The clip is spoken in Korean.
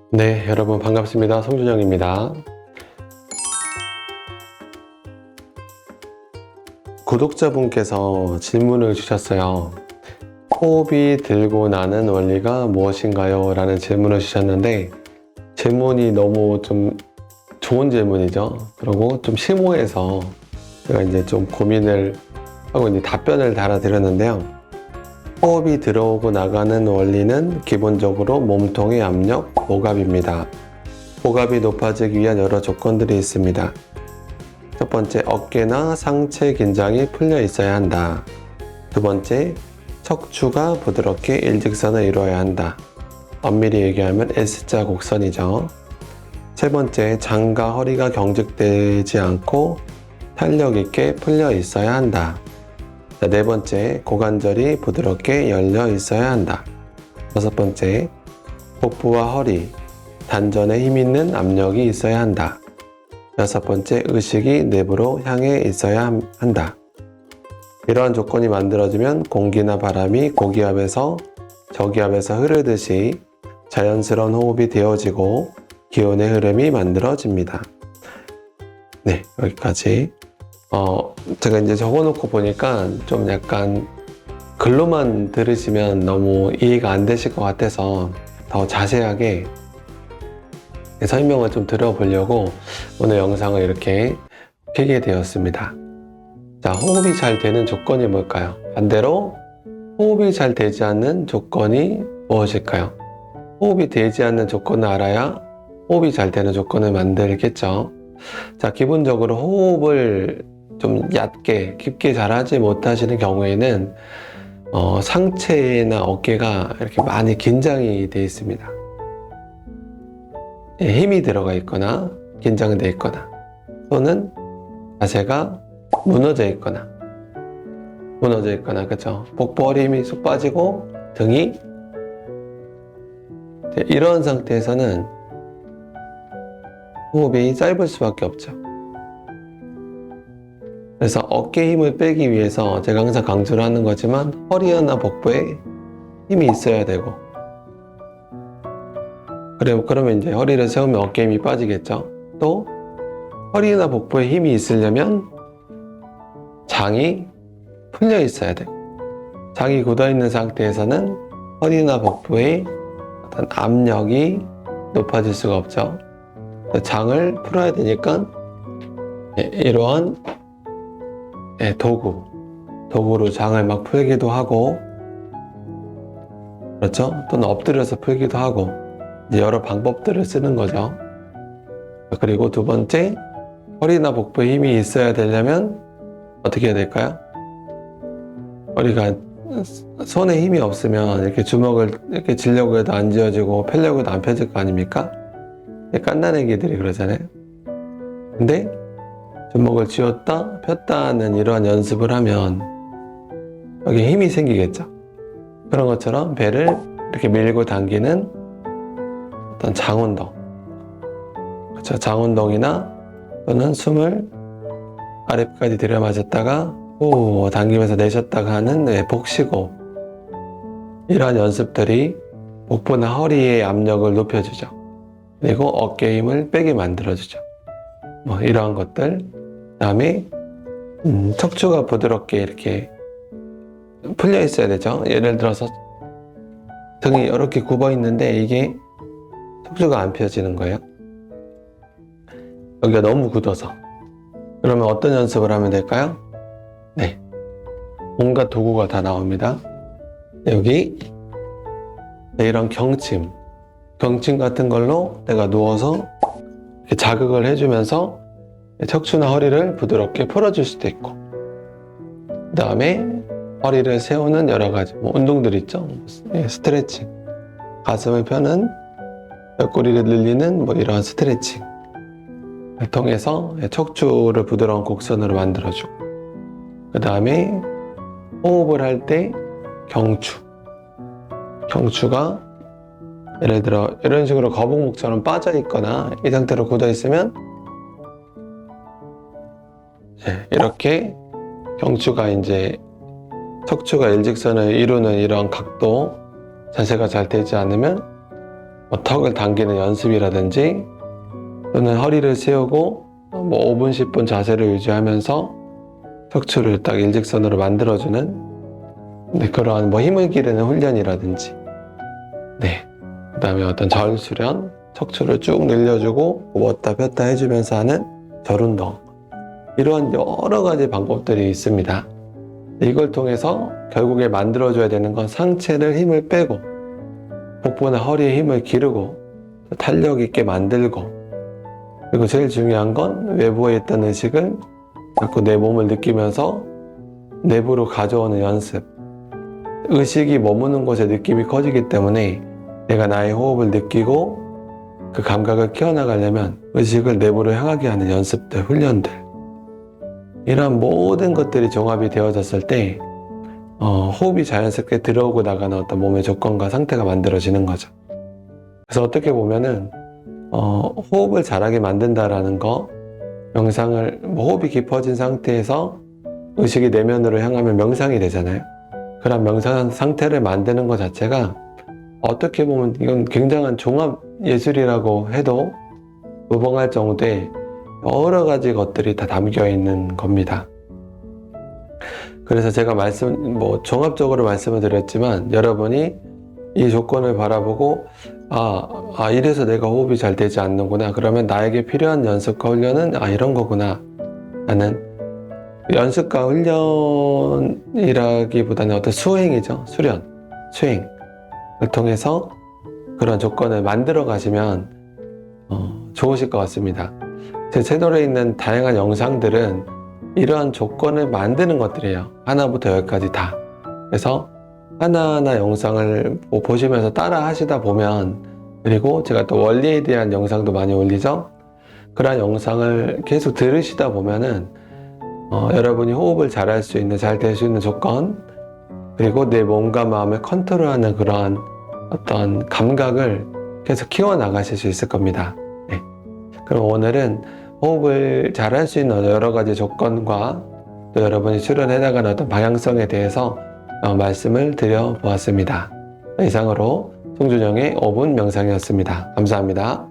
네, 여러분 반갑습니다. 송준영입니다. 구독자분께서 질문을 주셨어요. 호흡이 들고 나는 원리가 무엇인가요? 라는 질문을 주셨는데, 질문이 너무 좀 좋은 질문이죠. 그리고 좀 심오해서 제가 이제 좀 고민을 하고 이제 답변을 달아드렸는데요. 호흡이 들어오고 나가는 원리는 기본적으로 몸통의 압력, 복압입니다. 복압이 높아지기 위한 여러 조건들이 있습니다. 첫 번째, 어깨나 상체 긴장이 풀려 있어야 한다. 두 번째, 척추가 부드럽게 일직선을 이루어야 한다. 엄밀히 얘기하면 S자 곡선이죠. 세 번째, 장과 허리가 경직되지 않고 탄력 있게 풀려 있어야 한다. 네 번째, 고관절이 부드럽게 열려 있어야 한다. 다섯 번째, 복부와 허리, 단전에 힘 있는 압력이 있어야 한다. 여섯 번째, 의식이 내부로 향해 있어야 한다. 이러한 조건이 만들어지면 공기나 바람이 고기압에서 저기압에서 흐르듯이 자연스러운 호흡이 되어지고 기온의 흐름이 만들어집니다. 네, 여기까지. 제가 이제 적어놓고 보니까 좀 약간 글로만 들으시면 너무 이해가 안 되실 것 같아서 더 자세하게 설명을 좀 들어보려고 오늘 영상을 이렇게 켜게 되었습니다. 자, 호흡이 잘 되는 조건이 뭘까요? 반대로 호흡이 잘 되지 않는 조건이 무엇일까요? 호흡이 되지 않는 조건을 알아야 호흡이 잘 되는 조건을 만들겠죠. 자, 기본적으로 호흡을 좀 얕게, 깊게 잘 하지 못하시는 경우에는 상체나 어깨가 이렇게 많이 긴장이 되어 있습니다. 힘이 들어가 있거나 긴장되어 있거나 또는 자세가 무너져 있거나 그렇죠? 복부 허리 힘이 쑥 빠지고 등이 이런 상태에서는 호흡이 짧을 수밖에 없죠. 그래서 어깨 힘을 빼기 위해서 제가 항상 강조를 하는 거지만 허리나 복부에 힘이 있어야 되고, 그러면 이제 허리를 세우면 어깨 힘이 빠지겠죠. 또 허리나 복부에 힘이 있으려면 장이 풀려 있어야 돼요. 장이 굳어 있는 상태에서는 허리나 복부에 어떤 압력이 높아질 수가 없죠. 장을 풀어야 되니까 이러한 도구로 장을 막 풀기도 하고, 그렇죠? 또는 엎드려서 풀기도 하고, 이제 여러 방법들을 쓰는 거죠. 그리고 두 번째, 허리나 복부에 힘이 있어야 되려면 어떻게 해야 될까요? 허리가 손에 힘이 없으면 이렇게 주먹을 이렇게 쥐려고 해도 안 쥐어지고 펴려고 해도 안 펴질 거 아닙니까? 갓난애기들이 그러잖아요. 근데 주먹을 쥐었다 폈다 하는 이러한 연습을 하면 여기 힘이 생기겠죠. 그런 것처럼 배를 이렇게 밀고 당기는 어떤 장운동, 그렇죠? 장운동이나 또는 숨을 아래까지 들여마셨다가 후 당기면서 내쉬었다가 하는 복식호흡, 이러한 연습들이 복부나 허리의 압력을 높여주죠. 그리고 어깨 힘을 빼게 만들어주죠. 이러한 것들. 그 다음에 척추가 부드럽게 이렇게 풀려 있어야 되죠. 예를 들어서 등이 이렇게 굽어 있는데 이게 척추가 안 펴지는 거예요. 여기가 너무 굳어서. 그러면 어떤 연습을 하면 될까요? 네, 온갖 도구가 다 나옵니다. 여기 이런 경침 같은 걸로 내가 누워서 이렇게 자극을 해주면서 척추나 허리를 부드럽게 풀어줄 수도 있고, 그 다음에 허리를 세우는 여러 가지 운동들 있죠. 스트레칭, 가슴을 펴는, 옆구리를 늘리는 이러한 스트레칭을 통해서 척추를 부드러운 곡선으로 만들어주고, 그 다음에 호흡을 할 때 경추가 예를 들어 이런 식으로 거북목처럼 빠져 있거나 이 상태로 굳어 있으면 이렇게 경추가 이제 척추가 일직선을 이루는 이런 각도 자세가 잘 되지 않으면 뭐 턱을 당기는 연습이라든지 또는 허리를 세우고 뭐 5분, 10분 자세를 유지하면서 척추를 딱 일직선으로 만들어주는 그러한 뭐 힘을 기르는 훈련이라든지 그 다음에 어떤 절수련, 척추를 쭉 늘려주고 왔다 폈다 해주면서 하는 절운동, 이러한 여러 가지 방법들이 있습니다. 이걸 통해서 결국에 만들어줘야 되는 건 상체를 힘을 빼고 복부나 허리에 힘을 기르고 탄력 있게 만들고, 그리고 제일 중요한 건 외부에 있던 의식을 자꾸 내 몸을 느끼면서 내부로 가져오는 연습. 의식이 머무는 곳에 느낌이 커지기 때문에 내가 나의 호흡을 느끼고 그 감각을 키워나가려면 의식을 내부로 향하게 하는 연습들, 훈련들, 이런 모든 것들이 종합이 되어졌을 때 호흡이 자연스럽게 들어오고 나가는 어떤 몸의 조건과 상태가 만들어지는 거죠. 그래서 어떻게 보면은 호흡을 잘하게 만든다라는 거, 명상을 호흡이 깊어진 상태에서 의식이 내면으로 향하면 명상이 되잖아요. 그런 명상 상태를 만드는 것 자체가 어떻게 보면 이건 굉장한 종합 예술이라고 해도 무방할 정도의 여러 가지 것들이 다 담겨 있는 겁니다. 그래서 제가 종합적으로 말씀을 드렸지만, 여러분이 이 조건을 바라보고 이래서 내가 호흡이 잘 되지 않는구나, 그러면 나에게 필요한 연습과 훈련은 이런 거구나 라는, 연습과 훈련이라기보다는 어떤 수행이죠. 수행을 통해서 그런 조건을 만들어 가시면 좋으실 것 같습니다. 제 채널에 있는 다양한 영상들은 이러한 조건을 만드는 것들이에요. 하나부터 열까지 다. 그래서 하나하나 영상을 보시면서 따라 하시다 보면, 그리고 제가 또 원리에 대한 영상도 많이 올리죠. 그런 영상을 계속 들으시다 보면은 여러분이 호흡을 잘할 수 있는, 잘 될 수 있는 조건, 그리고 내 몸과 마음을 컨트롤하는 그러한 어떤 감각을 계속 키워나가실 수 있을 겁니다. 그럼 오늘은 호흡을 잘할 수 있는 여러 가지 조건과 또 여러분이 수련해 나가는 어떤 방향성에 대해서 말씀을 드려보았습니다. 이상으로 송준영의 5분 명상이었습니다. 감사합니다.